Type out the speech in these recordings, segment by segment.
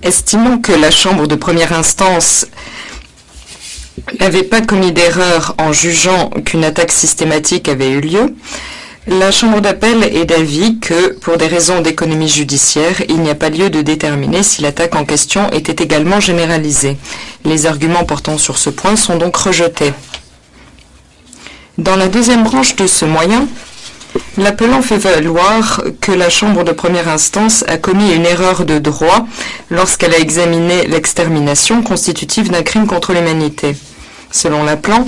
Estimant que la Chambre de première instance n'avait pas commis d'erreur en jugeant qu'une attaque systématique avait eu lieu, la Chambre d'appel est d'avis que, pour des raisons d'économie judiciaire, il n'y a pas lieu de déterminer si l'attaque en question était également généralisée. Les arguments portant sur ce point sont donc rejetés. Dans la deuxième branche de ce moyen, l'appelant fait valoir que la Chambre de première instance a commis une erreur de droit lorsqu'elle a examiné l'extermination constitutive d'un crime contre l'humanité. Selon l'appelant,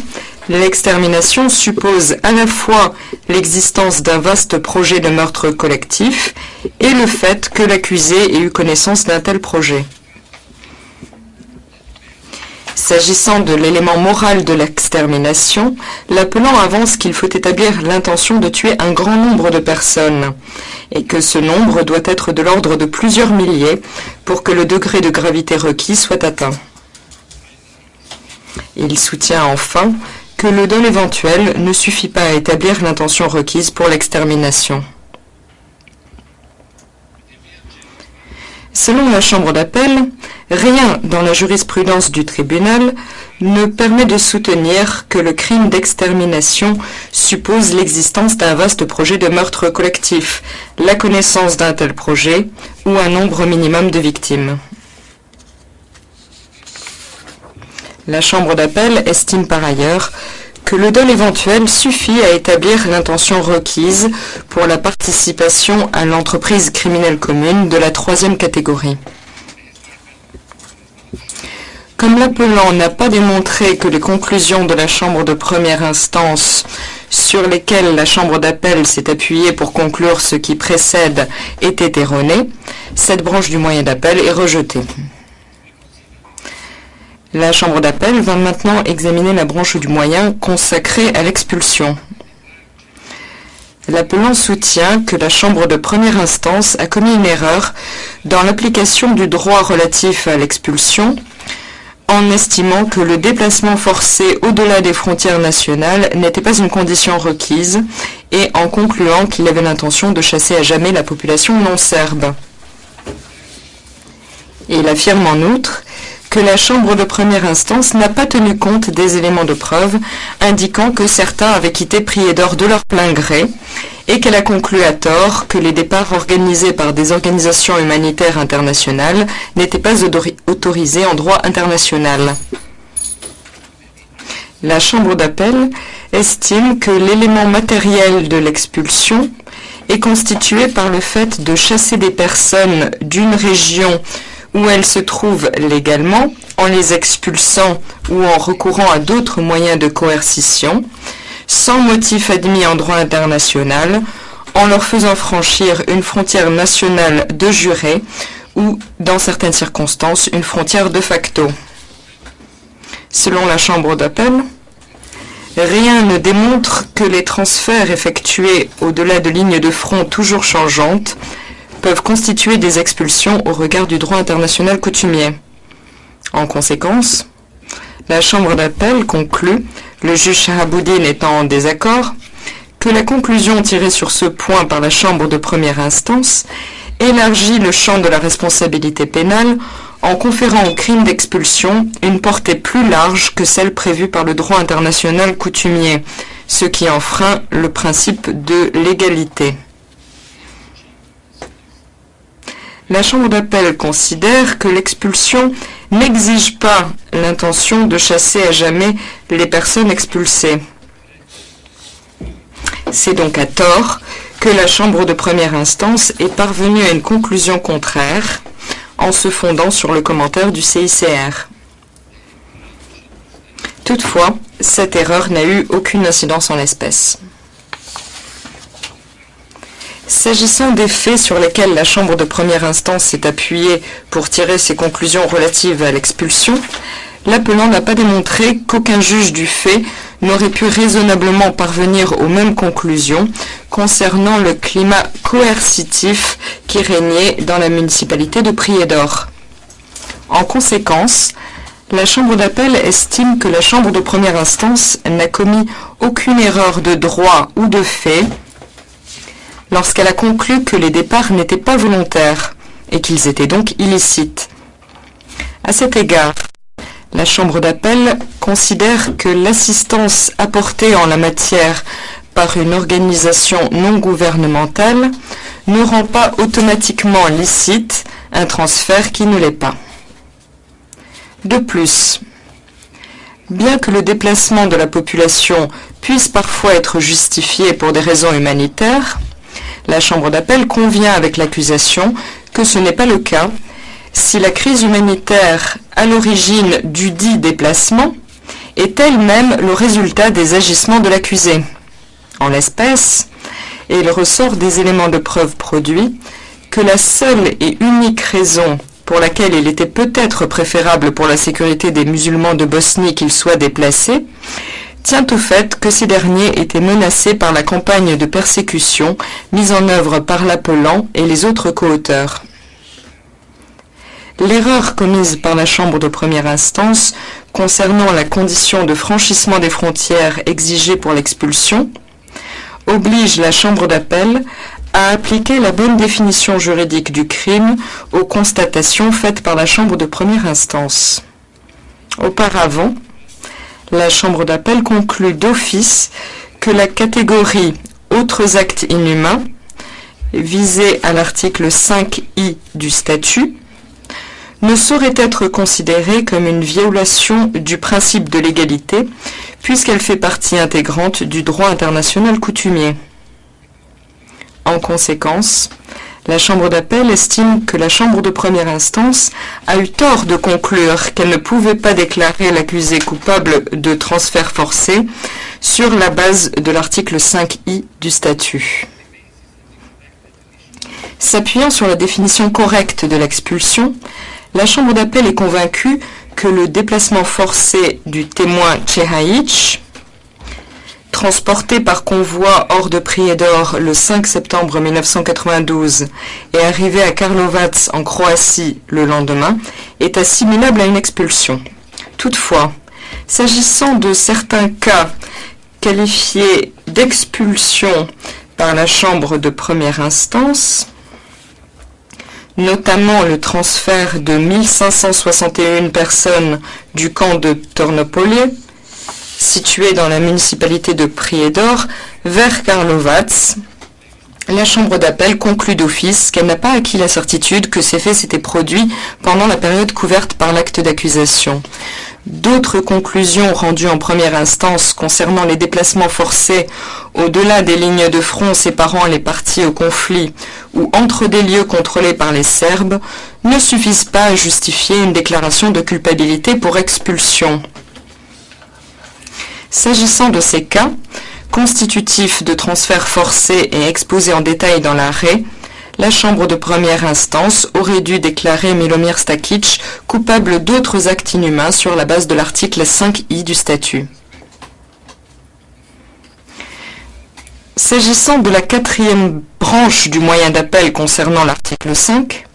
l'extermination suppose à la fois l'existence d'un vaste projet de meurtre collectif et le fait que l'accusé ait eu connaissance d'un tel projet. S'agissant de l'élément moral de l'extermination, l'appelant avance qu'il faut établir l'intention de tuer un grand nombre de personnes et que ce nombre doit être de l'ordre de plusieurs milliers pour que le degré de gravité requis soit atteint. Il soutient enfin que le dol éventuel ne suffit pas à établir l'intention requise pour l'extermination. Selon la Chambre d'appel, rien dans la jurisprudence du tribunal ne permet de soutenir que le crime d'extermination suppose l'existence d'un vaste projet de meurtre collectif, la connaissance d'un tel projet ou un nombre minimum de victimes. La Chambre d'appel estime par ailleurs que le dol éventuel suffit à établir l'intention requise pour la participation à l'entreprise criminelle commune de la troisième catégorie. Comme l'appelant n'a pas démontré que les conclusions de la Chambre de première instance sur lesquelles la Chambre d'appel s'est appuyée pour conclure ce qui précède étaient erronées, cette branche du moyen d'appel est rejetée. La Chambre d'appel va maintenant examiner la branche du moyen consacrée à l'expulsion. L'appelant soutient que la Chambre de première instance a commis une erreur dans l'application du droit relatif à l'expulsion, en estimant que le déplacement forcé au-delà des frontières nationales n'était pas une condition requise et en concluant qu'il avait l'intention de chasser à jamais la population non serbe. Il affirme en outre que la Chambre de première instance n'a pas tenu compte des éléments de preuve indiquant que certains avaient quitté Prijedor de leur plein gré et qu'elle a conclu à tort que les départs organisés par des organisations humanitaires internationales n'étaient pas autorisés en droit international. La Chambre d'appel estime que l'élément matériel de l'expulsion est constitué par le fait de chasser des personnes d'une région où elles se trouvent légalement, en les expulsant ou en recourant à d'autres moyens de coercition, sans motif admis en droit international, en leur faisant franchir une frontière nationale de jure ou, dans certaines circonstances, une frontière de facto. Selon la Chambre d'appel, rien ne démontre que les transferts effectués au-delà de lignes de front toujours changeantes peuvent constituer des expulsions au regard du droit international coutumier. En conséquence, la Chambre d'appel conclut, le juge Shahabuddin étant en désaccord, que la conclusion tirée sur ce point par la Chambre de première instance élargit le champ de la responsabilité pénale en conférant au crime d'expulsion une portée plus large que celle prévue par le droit international coutumier, ce qui enfreint le principe de légalité. La Chambre d'appel considère que l'expulsion n'exige pas l'intention de chasser à jamais les personnes expulsées. C'est donc à tort que la Chambre de première instance est parvenue à une conclusion contraire en se fondant sur le commentaire du CICR. Toutefois, cette erreur n'a eu aucune incidence en l'espèce. S'agissant des faits sur lesquels la Chambre de première instance s'est appuyée pour tirer ses conclusions relatives à l'expulsion, l'appelant n'a pas démontré qu'aucun juge du fait n'aurait pu raisonnablement parvenir aux mêmes conclusions concernant le climat coercitif qui régnait dans la municipalité de Prijedor. En conséquence, la Chambre d'appel estime que la Chambre de première instance n'a commis aucune erreur de droit ou de fait lorsqu'elle a conclu que les départs n'étaient pas volontaires et qu'ils étaient donc illicites. À cet égard, la Chambre d'appel considère que l'assistance apportée en la matière par une organisation non gouvernementale ne rend pas automatiquement licite un transfert qui ne l'est pas. De plus, bien que le déplacement de la population puisse parfois être justifié pour des raisons humanitaires, la Chambre d'appel convient avec l'accusation que ce n'est pas le cas si la crise humanitaire à l'origine du dit déplacement est elle-même le résultat des agissements de l'accusé. En l'espèce, et il ressort des éléments de preuve produits, que la seule et unique raison pour laquelle il était peut-être préférable pour la sécurité des musulmans de Bosnie qu'ils soient déplacés, tient au fait que ces derniers étaient menacés par la campagne de persécution mise en œuvre par l'appelant et les autres coauteurs. L'erreur commise par la Chambre de première instance concernant la condition de franchissement des frontières exigée pour l'expulsion oblige la Chambre d'appel à appliquer la bonne définition juridique du crime aux constatations faites par la Chambre de première instance. Auparavant, la Chambre d'appel conclut d'office que la catégorie « autres actes inhumains » visée à l'article 5I du statut ne saurait être considérée comme une violation du principe de l'égalité, puisqu'elle fait partie intégrante du droit international coutumier. En conséquence, la Chambre d'appel estime que la Chambre de première instance a eu tort de conclure qu'elle ne pouvait pas déclarer l'accusé coupable de transfert forcé sur la base de l'article 5I du statut. S'appuyant sur la définition correcte de l'expulsion, la Chambre d'appel est convaincue que le déplacement forcé du témoin Cehajić, transporté par convoi hors de Prijedor le 5 septembre 1992 et arrivé à Karlovac en Croatie le lendemain, est assimilable à une expulsion. Toutefois, s'agissant de certains cas qualifiés d'expulsion par la Chambre de première instance, notamment le transfert de 1561 personnes du camp de Tornopolje, situé dans la municipalité de Prijedor, vers Karlovac, la Chambre d'appel conclut d'office qu'elle n'a pas acquis la certitude que ces faits s'étaient produits pendant la période couverte par l'acte d'accusation. D'autres conclusions rendues en première instance concernant les déplacements forcés au-delà des lignes de front séparant les parties au conflit ou entre des lieux contrôlés par les Serbes ne suffisent pas à justifier une déclaration de culpabilité pour expulsion. S'agissant de ces cas, constitutifs de transferts forcés et exposés en détail dans l'arrêt, la Chambre de première instance aurait dû déclarer Milomir Stakić coupable d'autres actes inhumains sur la base de l'article 5I du statut. S'agissant de la quatrième branche du moyen d'appel concernant l'article 5,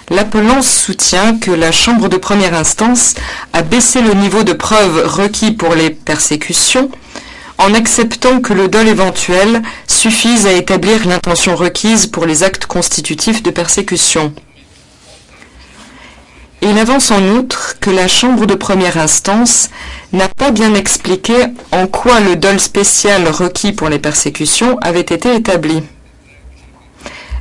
l'appelant soutient que la Chambre de première instance a baissé le niveau de preuve requis pour les persécutions en acceptant que le dol éventuel suffise à établir l'intention requise pour les actes constitutifs de persécution. Il avance en outre que la Chambre de première instance n'a pas bien expliqué en quoi le dol spécial requis pour les persécutions avait été établi.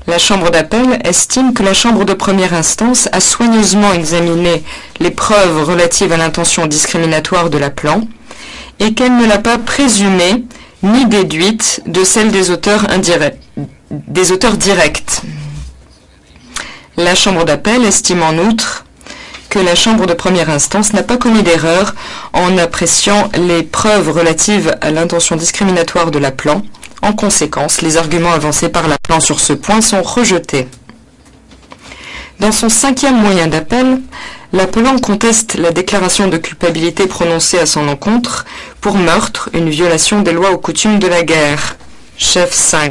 La Chambre d'appel estime que la Chambre de première instance a soigneusement examiné les preuves relatives à l'intention discriminatoire de l'appelant et qu'elle ne l'a pas présumée ni déduite de celle des auteurs directs. La Chambre d'appel estime en outre que la Chambre de première instance n'a pas commis d'erreur en appréciant les preuves relatives à l'intention discriminatoire de l'appelant. En conséquence, les arguments avancés par l'appelant sur ce point sont rejetés. Dans son cinquième moyen d'appel, l'appelant conteste la déclaration de culpabilité prononcée à son encontre pour meurtre, une violation des lois ou coutumes de la guerre. Chef 5.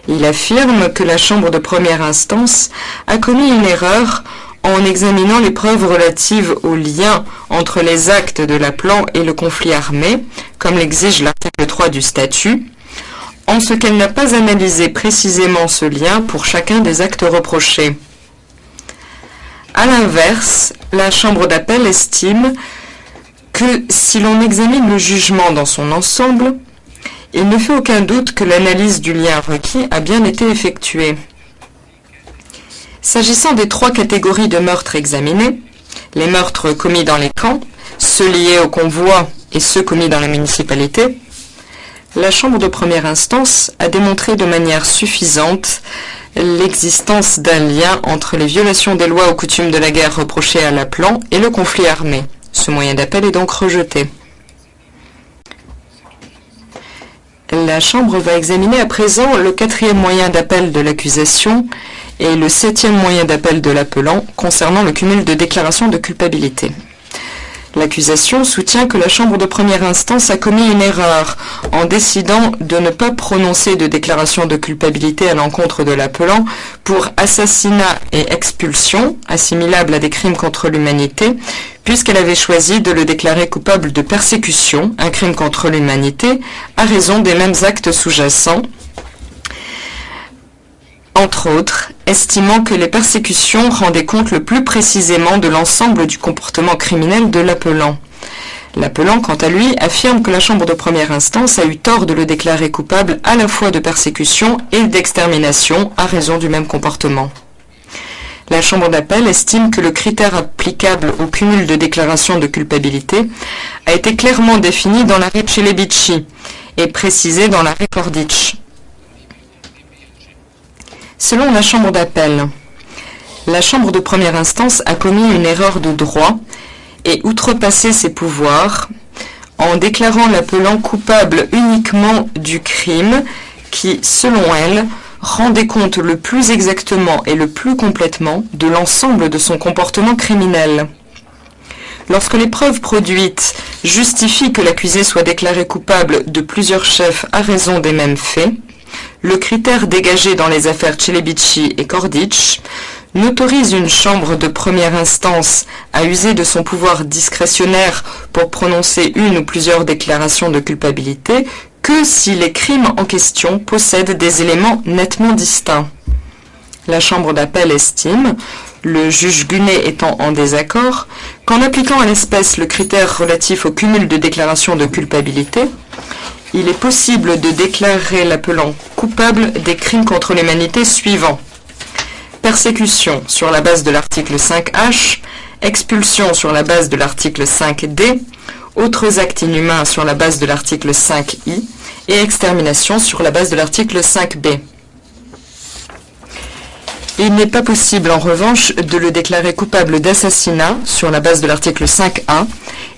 Il affirme que la Chambre de première instance a commis une erreur en examinant les preuves relatives au lien entre les actes de l'appelant et le conflit armé, comme l'exige l'article 3 du statut, en ce qu'elle n'a pas analysé précisément ce lien pour chacun des actes reprochés. À l'inverse, la Chambre d'appel estime que si l'on examine le jugement dans son ensemble, il ne fait aucun doute que l'analyse du lien requis a bien été effectuée. S'agissant des 3 catégories de meurtres examinées, les meurtres commis dans les camps, ceux liés au convoi et ceux commis dans les municipalités, la Chambre de première instance a démontré de manière suffisante l'existence d'un lien entre les violations des lois ou coutumes de la guerre reprochées à l'appelant et le conflit armé. Ce moyen d'appel est donc rejeté. La Chambre va examiner à présent le 4e moyen d'appel de l'accusation et le 7e moyen d'appel de l'appelant concernant le cumul de déclarations de culpabilité. L'accusation soutient que la Chambre de première instance a commis une erreur en décidant de ne pas prononcer de déclaration de culpabilité à l'encontre de l'appelant pour assassinat et expulsion, assimilables à des crimes contre l'humanité, puisqu'elle avait choisi de le déclarer coupable de persécution, un crime contre l'humanité, à raison des mêmes actes sous-jacents, entre autres, estimant que les persécutions rendaient compte le plus précisément de l'ensemble du comportement criminel de l'appelant. L'appelant, quant à lui, affirme que la Chambre de première instance a eu tort de le déclarer coupable à la fois de persécution et d'extermination à raison du même comportement. La Chambre d'appel estime que le critère applicable au cumul de déclarations de culpabilité a été clairement défini dans l'arrêt Celebici et précisé dans l'arrêt Kordich. Selon la Chambre d'appel, la Chambre de première instance a commis une erreur de droit et outrepassé ses pouvoirs en déclarant l'appelant coupable uniquement du crime qui, selon elle, rendait compte le plus exactement et le plus complètement de l'ensemble de son comportement criminel. Lorsque les preuves produites justifient que l'accusé soit déclaré coupable de plusieurs chefs à raison des mêmes faits, le critère dégagé dans les affaires Celebici et Kordich n'autorise une chambre de première instance à user de son pouvoir discrétionnaire pour prononcer une ou plusieurs déclarations de culpabilité que si les crimes en question possèdent des éléments nettement distincts. La Chambre d'appel estime, le juge Gunet étant en désaccord, qu'en appliquant à l'espèce le critère relatif au cumul de déclarations de culpabilité, il est possible de déclarer l'appelant coupable des crimes contre l'humanité suivants: persécution sur la base de l'article 5H, expulsion sur la base de l'article 5D, autres actes inhumains sur la base de l'article 5I et extermination sur la base de l'article 5B. Il n'est pas possible en revanche de le déclarer coupable d'assassinat sur la base de l'article 5A,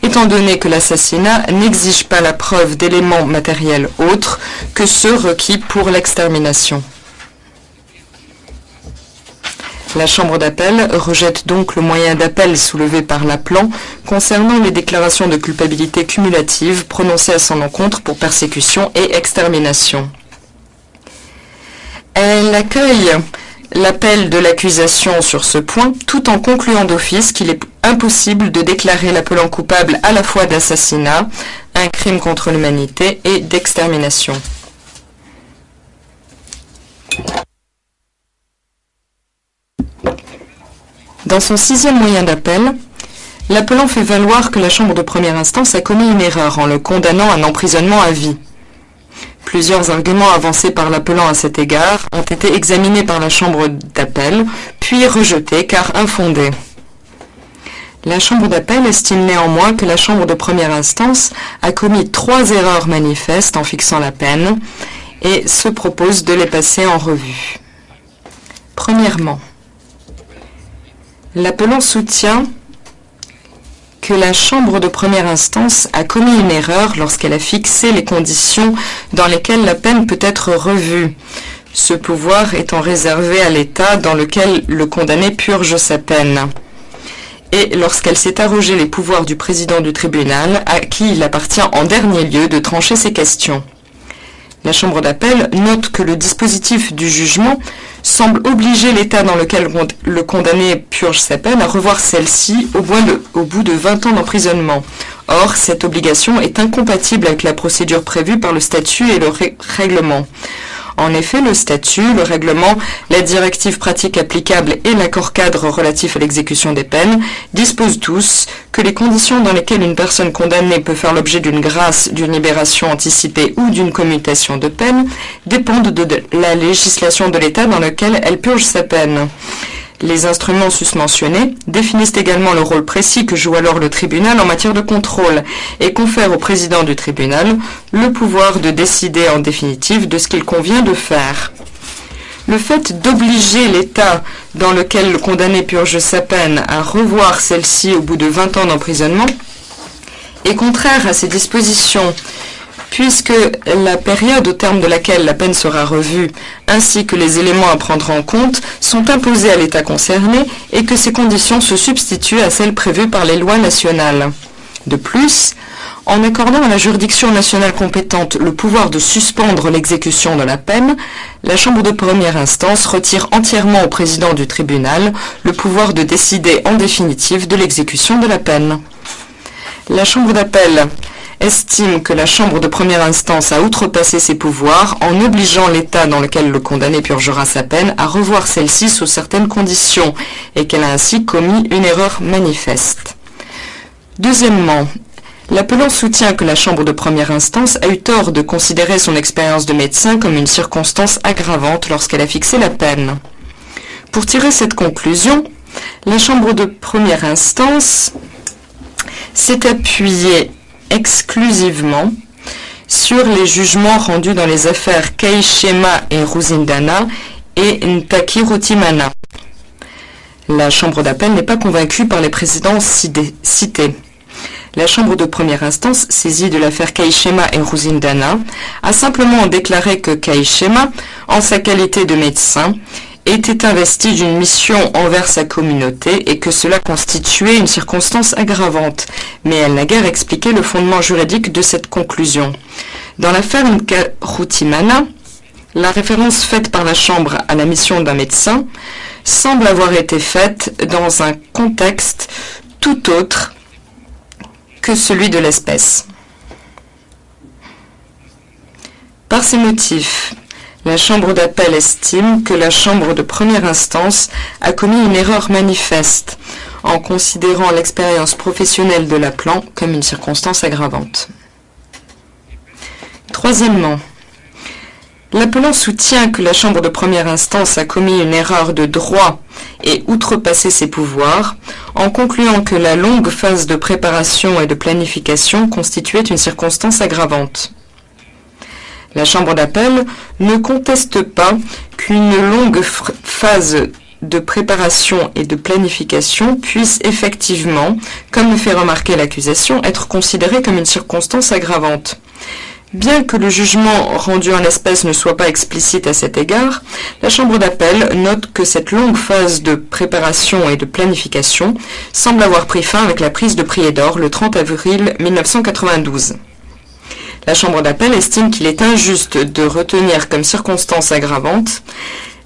étant donné que l'assassinat n'exige pas la preuve d'éléments matériels autres que ceux requis pour l'extermination. La Chambre d'appel rejette donc le moyen d'appel soulevé par l'appelant concernant les déclarations de culpabilité cumulatives prononcées à son encontre pour persécution et extermination. Elle accueille l'appel de l'accusation sur ce point, tout en concluant d'office qu'il est impossible de déclarer l'appelant coupable à la fois d'assassinat, un crime contre l'humanité et d'extermination. Dans son 6e moyen d'appel, l'appelant fait valoir que la Chambre de première instance a commis une erreur en le condamnant à un emprisonnement à vie. Plusieurs arguments avancés par l'appelant à cet égard ont été examinés par la Chambre d'appel, puis rejetés car infondés. La Chambre d'appel estime néanmoins que la Chambre de première instance a commis 3 erreurs manifestes en fixant la peine et se propose de les passer en revue. Premièrement, l'appelant soutient que la Chambre de première instance a commis une erreur lorsqu'elle a fixé les conditions dans lesquelles la peine peut être revue, ce pouvoir étant réservé à l'État dans lequel le condamné purge sa peine, et lorsqu'elle s'est arrogé les pouvoirs du président du tribunal, à qui il appartient en dernier lieu de trancher ces questions. La Chambre d'appel note que le dispositif du jugement semble obliger l'État dans lequel le condamné purge sa peine à revoir celle-ci au bout de 20 ans d'emprisonnement. Or, cette obligation est incompatible avec la procédure prévue par le statut et le règlement. En effet, le statut, le règlement, la directive pratique applicable et l'accord cadre relatif à l'exécution des peines disposent tous que les conditions dans lesquelles une personne condamnée peut faire l'objet d'une grâce, d'une libération anticipée ou d'une commutation de peine dépendent de la législation de l'État dans lequel elle purge sa peine. Les instruments susmentionnés définissent également le rôle précis que joue alors le tribunal en matière de contrôle et confèrent au président du tribunal le pouvoir de décider en définitive de ce qu'il convient de faire. Le fait d'obliger l'État dans lequel le condamné purge sa peine à revoir celle-ci au bout de 20 ans d'emprisonnement est contraire à ces dispositions, puisque la période au terme de laquelle la peine sera revue, ainsi que les éléments à prendre en compte, sont imposés à l'État concerné et que ces conditions se substituent à celles prévues par les lois nationales. De plus, en accordant à la juridiction nationale compétente le pouvoir de suspendre l'exécution de la peine, la Chambre de première instance retire entièrement au président du tribunal le pouvoir de décider en définitive de l'exécution de la peine. La Chambre d'appel estime que la Chambre de première instance a outrepassé ses pouvoirs en obligeant l'État dans lequel le condamné purgera sa peine à revoir celle-ci sous certaines conditions et qu'elle a ainsi commis une erreur manifeste. Deuxièmement, l'appelant soutient que la Chambre de première instance a eu tort de considérer son expérience de médecin comme une circonstance aggravante lorsqu'elle a fixé la peine. Pour tirer cette conclusion, la Chambre de première instance s'est appuyée exclusivement sur les jugements rendus dans les affaires Kaishema et Ruzindana et Ntaki Rotimana. La Chambre d'appel n'est pas convaincue par les précédents cités. La Chambre de première instance, saisie de l'affaire Kaishema et Ruzindana, a simplement déclaré que Kaishema, en sa qualité de médecin, était investi d'une mission envers sa communauté et que cela constituait une circonstance aggravante, mais elle n'a guère expliqué le fondement juridique de cette conclusion. Dans l'affaire Nkarutimana, la référence faite par la Chambre à la mission d'un médecin semble avoir été faite dans un contexte tout autre que celui de l'espèce. Par ces motifs, la Chambre d'appel estime que la Chambre de première instance a commis une erreur manifeste en considérant l'expérience professionnelle de l'appelant comme une circonstance aggravante. Troisièmement, l'appelant soutient que la Chambre de première instance a commis une erreur de droit et outrepassé ses pouvoirs en concluant que la longue phase de préparation et de planification constituait une circonstance aggravante. La Chambre d'appel ne conteste pas qu'une longue phase de préparation et de planification puisse effectivement, comme le fait remarquer l'accusation, être considérée comme une circonstance aggravante. Bien que le jugement rendu en l'espèce ne soit pas explicite à cet égard, la Chambre d'appel note que cette longue phase de préparation et de planification semble avoir pris fin avec la prise de Prijedor le 30 avril 1992. La Chambre d'appel estime qu'il est injuste de retenir comme circonstance aggravante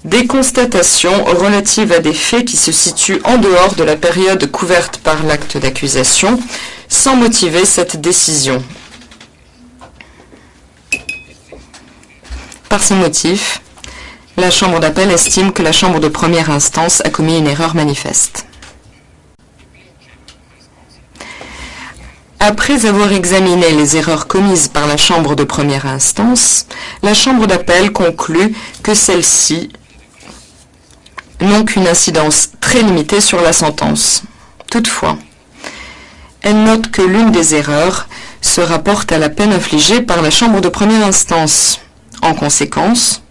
des constatations relatives à des faits qui se situent en dehors de la période couverte par l'acte d'accusation, sans motiver cette décision. Par ces motifs, la Chambre d'appel estime que la Chambre de première instance a commis une erreur manifeste. Après avoir examiné les erreurs commises par la Chambre de première instance, la Chambre d'appel conclut que celles-ci n'ont qu'une incidence très limitée sur la sentence. Toutefois, elle note que l'une des erreurs se rapporte à la peine infligée par la Chambre de première instance. En conséquence,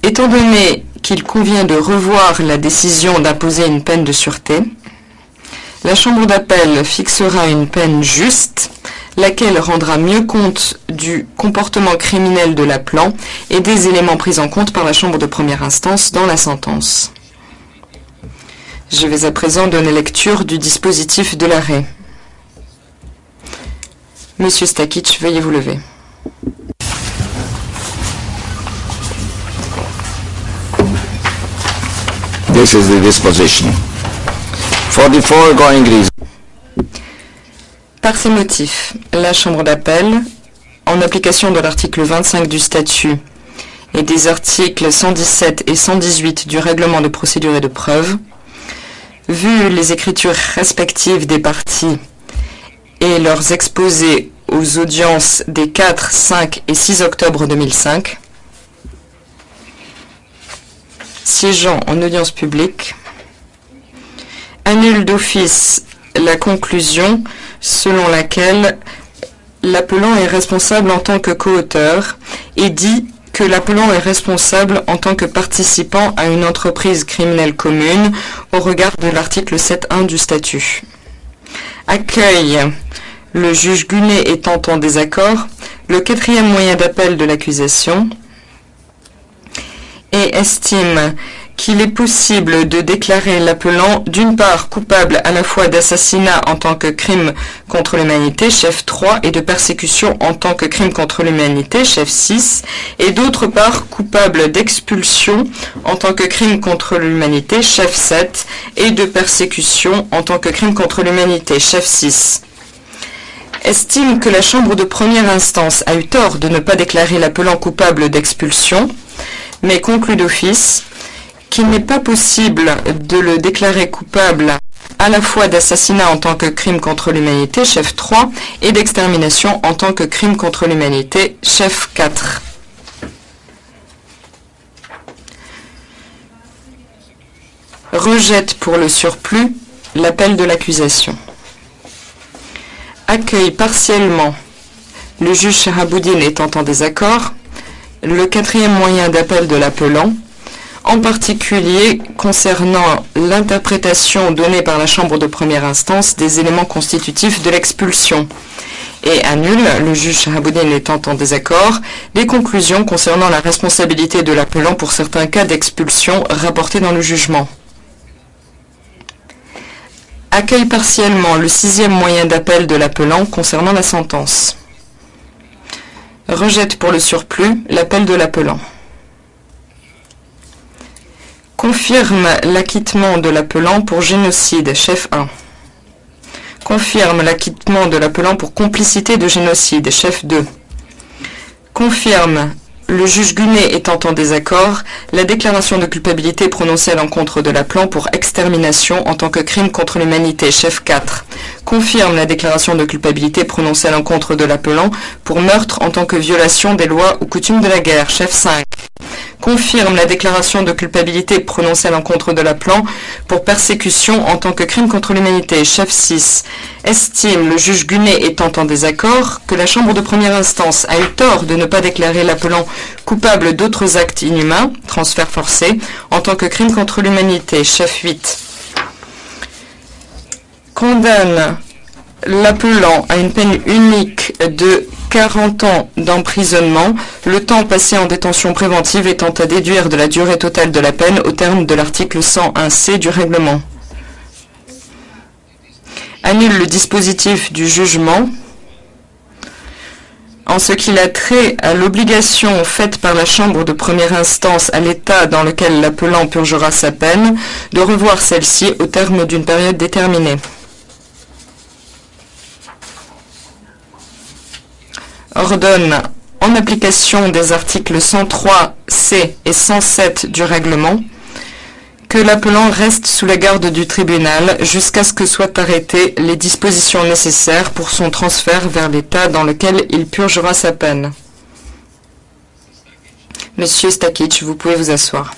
étant donné qu'il convient de revoir la décision d'imposer une peine de sûreté, la Chambre d'appel fixera une peine juste, laquelle rendra mieux compte du comportement criminel de l'appelant et des éléments pris en compte par la Chambre de première instance dans la sentence. Je vais à présent donner lecture du dispositif de l'arrêt. Monsieur Stakic, veuillez vous lever. This is the disposition. For the foregoing reason. Par ces motifs, la Chambre d'appel, en application de l'article 25 du statut et des articles 117 et 118 du règlement de procédure et de preuve, vu les écritures respectives des parties et leurs exposés aux audiences des 4, 5 et 6 octobre 2005, siégeant en audience publique, annule d'office la conclusion selon laquelle l'appelant est responsable en tant que coauteur et dit que l'appelant est responsable en tant que participant à une entreprise criminelle commune au regard de l'article 7.1 du statut. Accueille, le juge Gunet étant en désaccord, le quatrième moyen d'appel de l'accusation et estime qu'il est possible de déclarer l'appelant d'une part coupable à la fois d'assassinat en tant que crime contre l'humanité, chef 3, et de persécution en tant que crime contre l'humanité, chef 6, et d'autre part coupable d'expulsion en tant que crime contre l'humanité, chef 7, et de persécution en tant que crime contre l'humanité, chef 6. Estime que la chambre de première instance a eu tort de ne pas déclarer l'appelant coupable d'expulsion, mais conclut d'office qu'il n'est pas possible de le déclarer coupable à la fois d'assassinat en tant que crime contre l'humanité, chef 3, et d'extermination en tant que crime contre l'humanité, chef 4. Rejette pour le surplus l'appel de l'accusation. Accueille partiellement, le juge Sharaboudine étant en désaccord, le quatrième moyen d'appel de l'appelant, en particulier concernant l'interprétation donnée par la chambre de première instance des éléments constitutifs de l'expulsion, et annule, le juge Sharaboudine étant en désaccord, les conclusions concernant la responsabilité de l'appelant pour certains cas d'expulsion rapportés dans le jugement. Accueille partiellement le sixième moyen d'appel de l'appelant concernant la sentence. Rejette pour le surplus l'appel de l'appelant. Confirme l'acquittement de l'appelant pour génocide, chef 1. Confirme l'acquittement de l'appelant pour complicité de génocide, chef 2. Confirme, le juge Gunet étant en désaccord, la déclaration de culpabilité prononcée à l'encontre de l'appelant pour extermination en tant que crime contre l'humanité, chef 4. Confirme la déclaration de culpabilité prononcée à l'encontre de l'appelant pour meurtre en tant que violation des lois ou coutumes de la guerre, chef 5. Confirme la déclaration de culpabilité prononcée à l'encontre de l'appelant pour persécution en tant que crime contre l'humanité, chef 6. Estime, le juge Gunet étant en désaccord, que la chambre de première instance a eu tort de ne pas déclarer l'appelant coupable d'autres actes inhumains, transfert forcé, en tant que crime contre l'humanité, chef 8. Condamne l'appelant à une peine unique de 40 ans d'emprisonnement, le temps passé en détention préventive étant à déduire de la durée totale de la peine au terme de l'article 101C du règlement. Annule le dispositif du jugement en ce qu'il a trait à l'obligation faite par la chambre de première instance à l'état dans lequel l'appelant purgera sa peine de revoir celle-ci au terme d'une période déterminée. Ordonne, en application des articles 103C et 107 du règlement, que l'appelant reste sous la garde du tribunal jusqu'à ce que soient arrêtées les dispositions nécessaires pour son transfert vers l'état dans lequel il purgera sa peine. Monsieur Stakic, vous pouvez vous asseoir.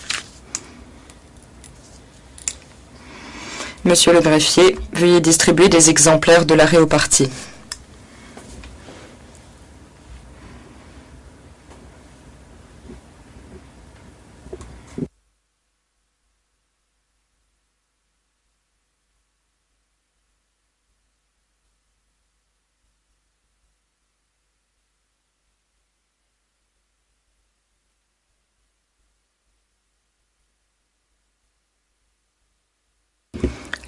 Monsieur le greffier, veuillez distribuer des exemplaires de l'arrêt aux parties.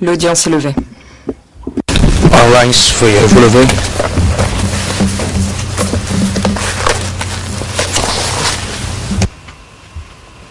L'audience est levée. All lines free. Vous levez.